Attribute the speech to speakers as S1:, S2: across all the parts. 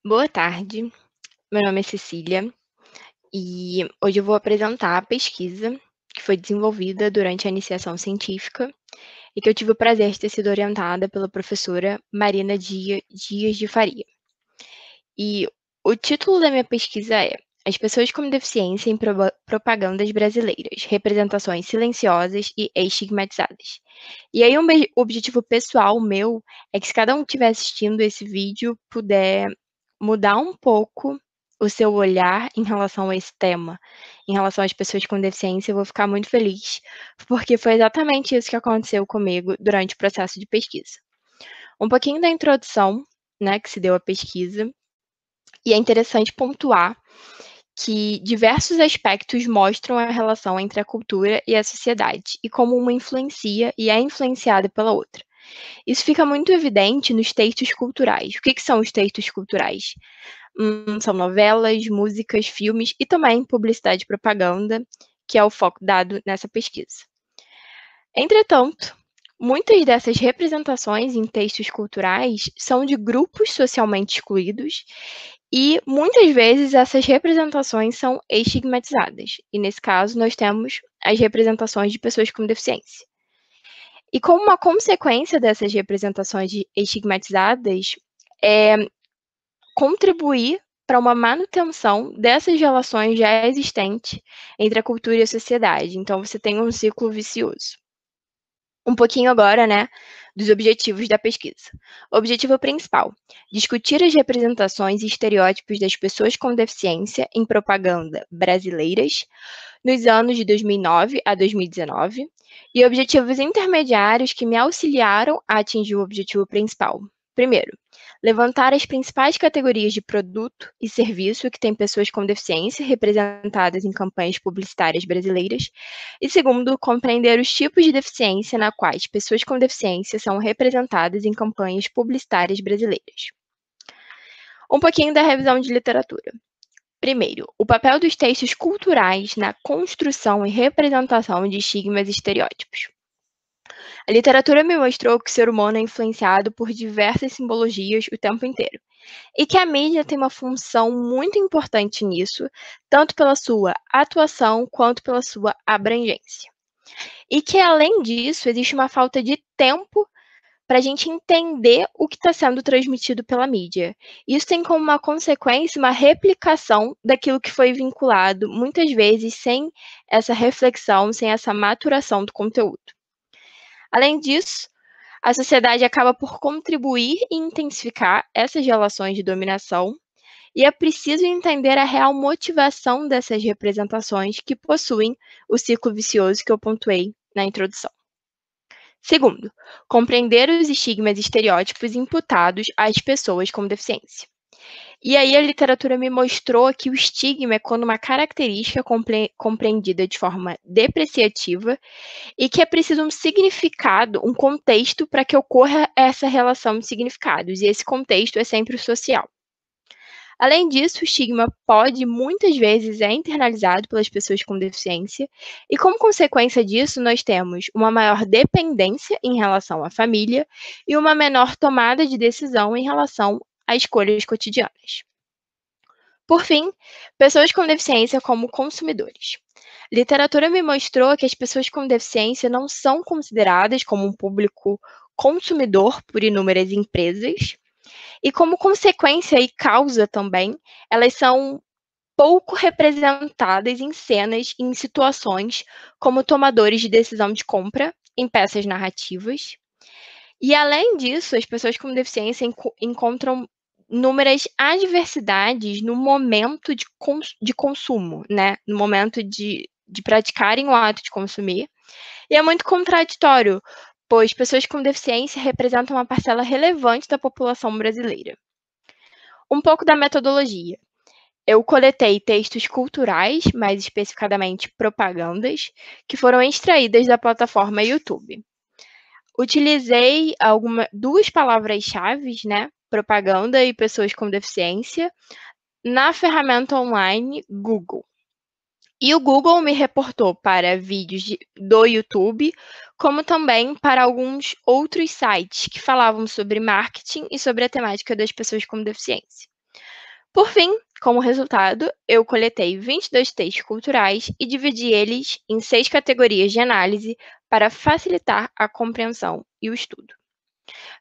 S1: Boa tarde, meu nome é Cecília e hoje eu vou apresentar a pesquisa que foi desenvolvida durante a iniciação científica e que eu tive o prazer de ter sido orientada pela professora Marina Dias de Faria. E o título da minha pesquisa é As pessoas com deficiência em propagandas brasileiras, representações silenciosas e estigmatizadas. E aí objetivo pessoal meu é que se cada um que estiver assistindo esse vídeo puder mudar um pouco o seu olhar em relação a esse tema, em relação às pessoas com deficiência, eu vou ficar muito feliz, porque foi exatamente isso que aconteceu comigo durante o processo de pesquisa. Um pouquinho da introdução, né, que se deu à pesquisa, e é interessante pontuar que diversos aspectos mostram a relação entre a cultura e a sociedade, e como uma influencia e é influenciada pela outra. Isso fica muito evidente nos textos culturais. O que são os textos culturais? São novelas, músicas, filmes e também publicidade e propaganda, que é o foco dado nessa pesquisa. Entretanto, muitas dessas representações em textos culturais são de grupos socialmente excluídos e muitas vezes essas representações são estigmatizadas. E nesse caso, nós temos as representações de pessoas com deficiência. E como uma consequência dessas representações estigmatizadas, é contribuir para uma manutenção dessas relações já existentes entre a cultura e a sociedade. Então, você tem um ciclo vicioso. Um pouquinho agora, né, dos objetivos da pesquisa. Objetivo principal: discutir as representações e estereótipos das pessoas com deficiência em propaganda brasileiras nos anos de 2009 a 2019, e objetivos intermediários que me auxiliaram a atingir o objetivo principal. Primeiro, levantar as principais categorias de produto e serviço que têm pessoas com deficiência representadas em campanhas publicitárias brasileiras. E segundo, compreender os tipos de deficiência na quais pessoas com deficiência são representadas em campanhas publicitárias brasileiras. Um pouquinho da revisão de literatura. Primeiro, o papel dos textos culturais na construção e representação de estigmas e estereótipos. A literatura me mostrou que o ser humano é influenciado por diversas simbologias o tempo inteiro, e que a mídia tem uma função muito importante nisso, tanto pela sua atuação quanto pela sua abrangência. E que, além disso, existe uma falta de tempo para a gente entender o que está sendo transmitido pela mídia. Isso tem como uma consequência uma replicação daquilo que foi vinculado, muitas vezes sem essa reflexão, sem essa maturação do conteúdo. Além disso, a sociedade acaba por contribuir e intensificar essas relações de dominação, e é preciso entender a real motivação dessas representações que possuem o ciclo vicioso que eu pontuei na introdução. Segundo, compreender os estigmas e estereótipos imputados às pessoas com deficiência. E aí a literatura me mostrou que o estigma é quando uma característica compreendida de forma depreciativa e que é preciso um significado, um contexto para que ocorra essa relação de significados, e esse contexto é sempre o social. Além disso, o estigma pode, muitas vezes, é internalizado pelas pessoas com deficiência, e como consequência disso, nós temos uma maior dependência em relação à família e uma menor tomada de decisão em relação a escolhas cotidianas. Por fim, pessoas com deficiência como consumidores. Literatura me mostrou que as pessoas com deficiência não são consideradas como um público consumidor por inúmeras empresas, e como consequência e causa também, elas são pouco representadas em cenas e em situações como tomadores de decisão de compra em peças narrativas. E além disso, as pessoas com deficiência encontram inúmeras adversidades no momento de consumo, né? No momento de praticarem o ato de consumir. E é muito contraditório, pois pessoas com deficiência representam uma parcela relevante da população brasileira. Um pouco da metodologia. Eu coletei textos culturais, mais especificadamente propagandas, que foram extraídas da plataforma YouTube. Utilizei duas palavras-chave, né? Propaganda e pessoas com deficiência, na ferramenta online Google. E o Google me reportou para vídeos do YouTube, como também para alguns outros sites que falavam sobre marketing e sobre a temática das pessoas com deficiência. Por fim, como resultado, eu coletei 22 textos culturais e dividi eles em 6 categorias de análise para facilitar a compreensão e o estudo.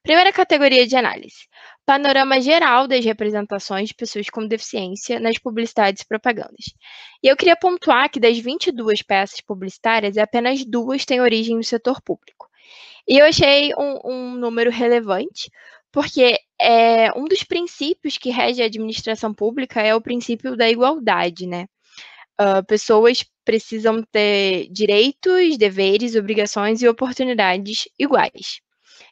S1: Primeira categoria de análise: panorama geral das representações de pessoas com deficiência nas publicidades e propagandas. E eu queria pontuar que das 22 peças publicitárias, apenas 2 têm origem no setor público. E eu achei um número relevante, porque um dos princípios que rege a administração pública é o princípio da igualdade, né? Pessoas precisam ter direitos, deveres, obrigações e oportunidades iguais.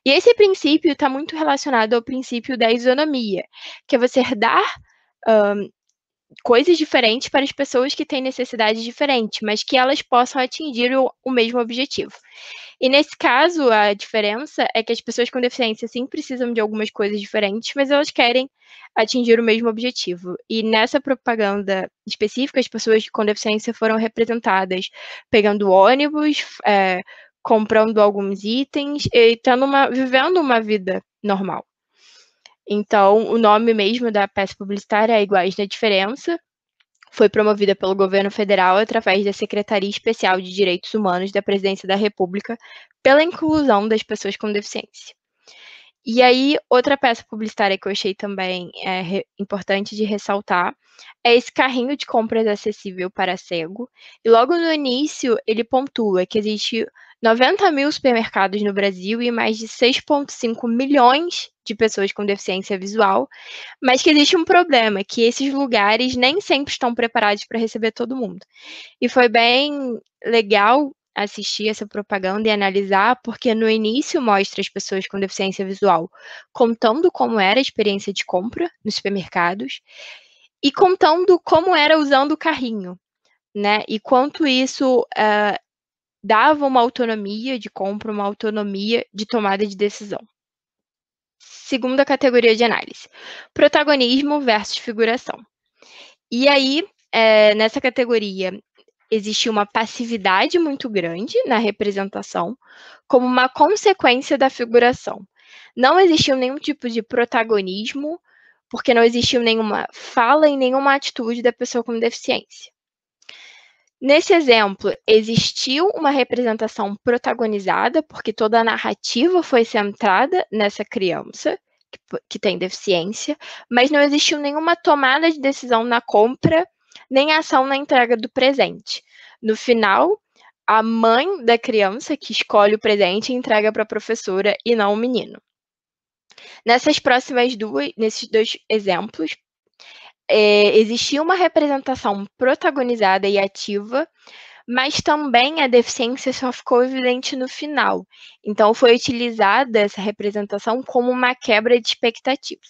S1: E esse princípio está muito relacionado ao princípio da isonomia, que é você dar coisas diferentes para as pessoas que têm necessidades diferentes, mas que elas possam atingir o mesmo objetivo. E nesse caso, a diferença é que as pessoas com deficiência sim precisam de algumas coisas diferentes, mas elas querem atingir o mesmo objetivo. E nessa propaganda específica, as pessoas com deficiência foram representadas pegando ônibus, comprando alguns itens e vivendo uma vida normal. Então, o nome mesmo da peça publicitária é Iguais na Diferença. Foi promovida pelo governo federal através da Secretaria Especial de Direitos Humanos da Presidência da República pela inclusão das pessoas com deficiência. E aí, outra peça publicitária que eu achei também importante de ressaltar é esse carrinho de compras acessível para cego. E logo no início, ele pontua que existe 90 mil supermercados no Brasil e mais de 6,5 milhões de pessoas com deficiência visual, mas que existe um problema, que esses lugares nem sempre estão preparados para receber todo mundo. E foi bem legal assistir essa propaganda e analisar, porque no início mostra as pessoas com deficiência visual contando como era a experiência de compra nos supermercados e contando como era usando o carrinho, né? E quanto isso dava uma autonomia de compra, uma autonomia de tomada de decisão. Segunda categoria de análise: protagonismo versus figuração. E aí, nessa categoria, existiu uma passividade muito grande na representação, como uma consequência da figuração. Não existiu nenhum tipo de protagonismo, porque não existiu nenhuma fala e nenhuma atitude da pessoa com deficiência. Nesse exemplo, existiu uma representação protagonizada, porque toda a narrativa foi centrada nessa criança que tem deficiência, mas não existiu nenhuma tomada de decisão na compra, nem ação na entrega do presente. No final, a mãe da criança que escolhe o presente entrega para a professora e não o menino. Nesses dois exemplos, existia uma representação protagonizada e ativa, mas também a deficiência só ficou evidente no final. Então, foi utilizada essa representação como uma quebra de expectativa.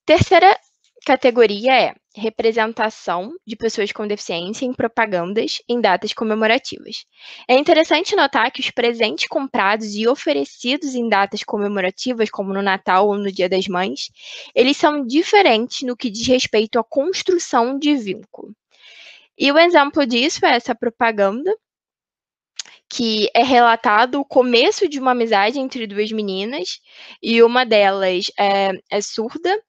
S1: Terceira categoria é representação de pessoas com deficiência em propagandas em datas comemorativas. É interessante notar que os presentes comprados e oferecidos em datas comemorativas, como no Natal ou no Dia das Mães, eles são diferentes no que diz respeito à construção de vínculo. E o exemplo disso é essa propaganda, que é relatado o começo de uma amizade entre duas meninas, e uma delas é surda,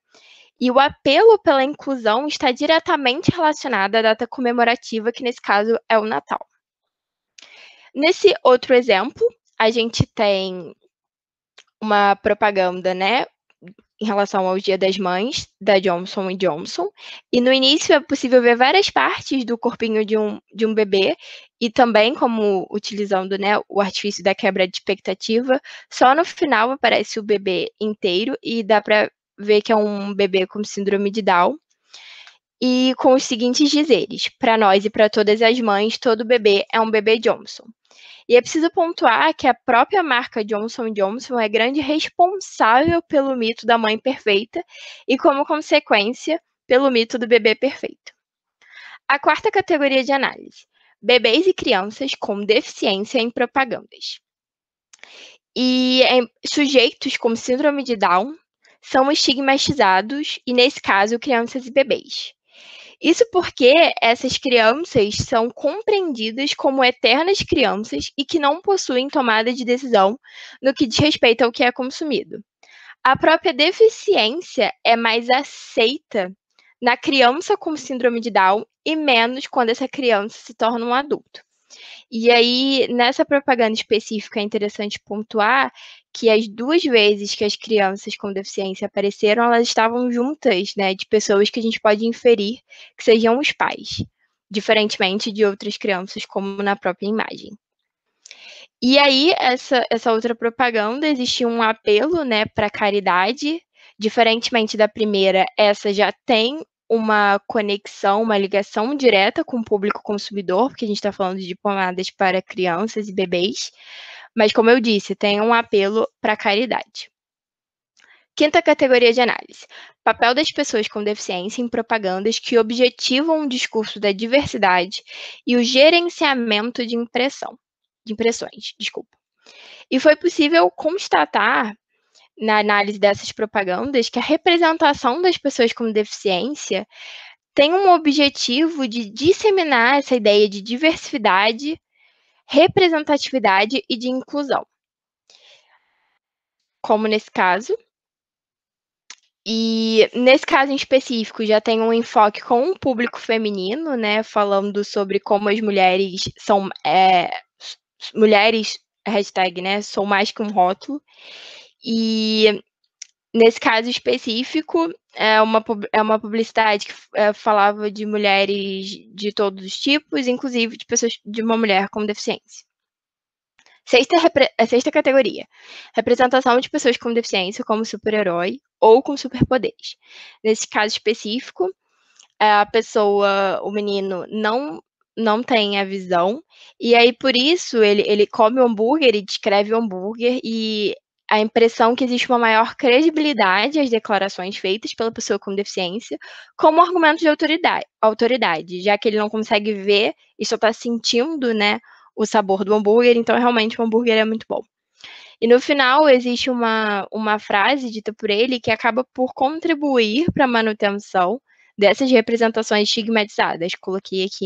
S1: e o apelo pela inclusão está diretamente relacionado à data comemorativa, que nesse caso é o Natal. Nesse outro exemplo, a gente tem uma propaganda, né, em relação ao Dia das Mães, da Johnson Johnson, e no início é possível ver várias partes do corpinho de um bebê, e também como utilizando, né, o artifício da quebra de expectativa, só no final aparece o bebê inteiro, e dá para ver que é um bebê com síndrome de Down, e com os seguintes dizeres: para nós e para todas as mães, todo bebê é um bebê Johnson. E é preciso pontuar que a própria marca Johnson Johnson é grande responsável pelo mito da mãe perfeita e, como consequência, pelo mito do bebê perfeito. A quarta categoria de análise: bebês e crianças com deficiência em propagandas. E sujeitos com síndrome de Down são estigmatizados, e nesse caso, crianças e bebês. Isso porque essas crianças são compreendidas como eternas crianças e que não possuem tomada de decisão no que diz respeito ao que é consumido. A própria deficiência é mais aceita na criança com síndrome de Down e menos quando essa criança se torna um adulto. E aí, nessa propaganda específica, é interessante pontuar que as 2 vezes que as crianças com deficiência apareceram, elas estavam juntas, né, de pessoas que a gente pode inferir que sejam os pais, diferentemente de outras crianças, como na própria imagem. E aí, essa outra propaganda, existia um apelo, né, para caridade, diferentemente da primeira, essa já tem uma conexão, uma ligação direta com o público consumidor, porque a gente está falando de pomadas para crianças e bebês, mas como eu disse, tem um apelo para caridade. Quinta categoria de análise: papel das pessoas com deficiência em propagandas que objetivam o discurso da diversidade e o gerenciamento de impressões, desculpa. E foi possível constatar, na análise dessas propagandas, que a representação das pessoas com deficiência tem um objetivo de disseminar essa ideia de diversidade, representatividade e de inclusão, como nesse caso. E nesse caso em específico, já tem um enfoque com um público feminino, né, falando sobre como as mulheres são mulheres, hashtag, né, sou mais que um rótulo. E nesse caso específico, é uma publicidade que falava de mulheres de todos os tipos, inclusive de pessoas de uma mulher com deficiência. Sexta categoria: representação de pessoas com deficiência como super-herói ou com superpoderes. Nesse caso específico, a pessoa, o menino, não tem a visão, e aí por isso ele come o hambúrguer e descreve o hambúrguer, e a impressão que existe uma maior credibilidade às declarações feitas pela pessoa com deficiência, como argumento de autoridade, já que ele não consegue ver e só está sentindo, né, o sabor do hambúrguer, então realmente o hambúrguer é muito bom. E no final existe uma frase dita por ele que acaba por contribuir para a manutenção dessas representações estigmatizadas. Coloquei aqui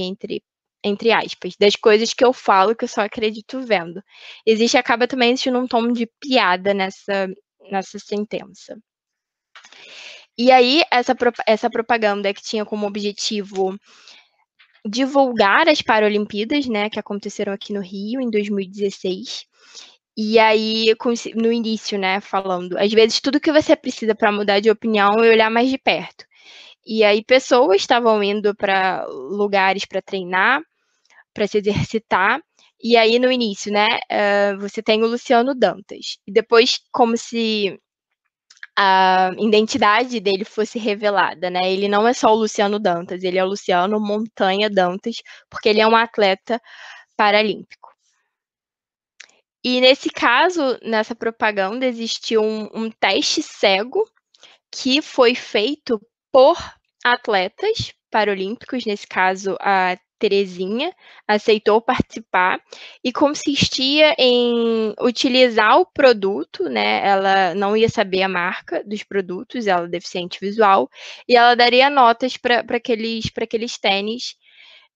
S1: entre aspas, das coisas que eu falo que eu só acredito vendo. Acaba também existindo um tom de piada nessa sentença. E aí, essa propaganda que tinha como objetivo divulgar as Paralimpíadas, né, que aconteceram aqui no Rio em 2016. E aí, no início, né, falando, às vezes tudo que você precisa para mudar de opinião é olhar mais de perto. E aí, pessoas estavam indo para lugares para treinar, para se exercitar. E aí, no início, né, você tem o Luciano Dantas. E depois, como se a identidade dele fosse revelada, né? Ele não é só o Luciano Dantas, ele é o Luciano Montanha Dantas, porque ele é um atleta paralímpico. E nesse caso, nessa propaganda, existiu um teste cego que foi feito por atletas paralímpicos, nesse caso a Terezinha aceitou participar, e consistia em utilizar o produto, né? Ela não ia saber a marca dos produtos, ela é deficiente visual, e ela daria notas para aqueles tênis,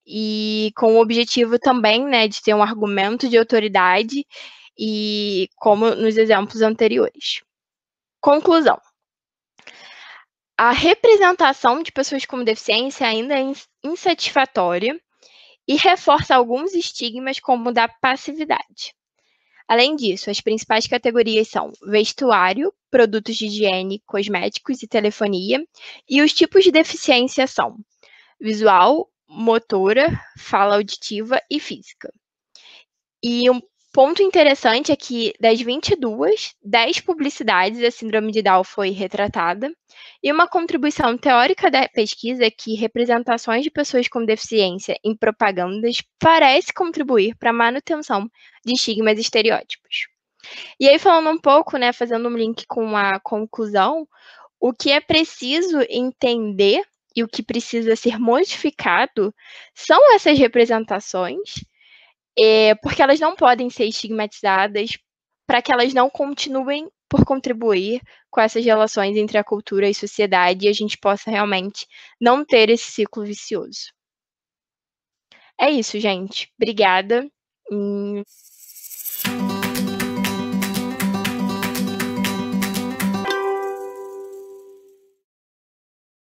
S1: e com o objetivo também, né, de ter um argumento de autoridade, e como nos exemplos anteriores. Conclusão: a representação de pessoas com deficiência ainda é insatisfatória e reforça alguns estigmas, como o da passividade. Além disso, as principais categorias são vestuário, produtos de higiene, cosméticos e telefonia, e os tipos de deficiência são visual, motora, fala auditiva e física. E um ponto interessante é que das 22, 10 publicidades a síndrome de Down foi retratada, e uma contribuição teórica da pesquisa é que representações de pessoas com deficiência em propagandas parece contribuir para a manutenção de estigmas e estereótipos. E aí, falando um pouco, né, fazendo um link com a conclusão, o que é preciso entender e o que precisa ser modificado são essas representações, porque elas não podem ser estigmatizadas, para que elas não continuem por contribuir com essas relações entre a cultura e sociedade, e a gente possa realmente não ter esse ciclo vicioso. É isso, gente. Obrigada.